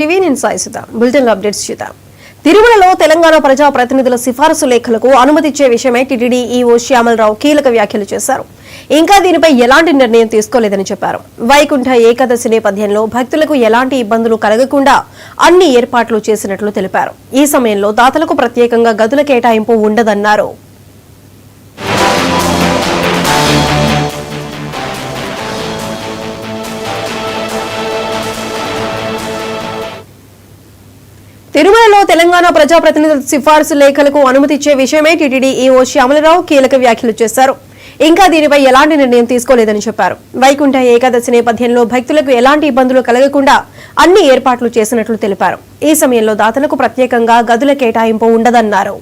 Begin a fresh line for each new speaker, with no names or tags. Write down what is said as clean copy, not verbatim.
TV నేను సాయిసుదా bulletin updates చూద్దాం. తిరుమలలో తెలంగాణ ప్రజా ప్రతినిధుల సిఫారసు లేఖలకు అనుమతిచ్చే విషయమై టీటీడీ ఈవో శ్యామలరావు కీలక వ్యాఖ్యలు చేశారు. ఇంకా దీనిపై ఎలాంటి నిర్ణయం తీసుకోలేదని చెప్పారు. వైకుంఠ ఏకాదశి నేపథ్యంలో భక్తులకు ఎలాంటి ఇబ్బందులు కలగకుండా అన్ని ఏర్పాట్లు చేసినట్లు తెలిపారు. ఈ సమయంలో దాతలకు ప్రత్యేకంగా గదుల కేటాయింపు ఉండదన్నారు. తిరుమలలో తెలంగాణ ప్రజాప్రతినిధుల సిఫార్సు లేఖలకు అనుమతిచ్చే విషయమై టీటీడీ ఈవో శ్యామలరావు కీలక వ్యాఖ్యలు చేశారు. ఇంకా దీనిపై ఎలాంటి నిర్ణయం తీసుకోలేదని చెప్పారు. వైకుంఠ ఏకాదశి నేపథ్యంలో భక్తులకు ఎలాంటి ఇబ్బందులు కలగకుండా అన్ని ఏర్పాట్లు చేసినట్లు తెలిపారు. ఈ సమయంలో దాతలకు ప్రత్యేకంగా గదుల కేటాయింపు ఉండదన్నారు.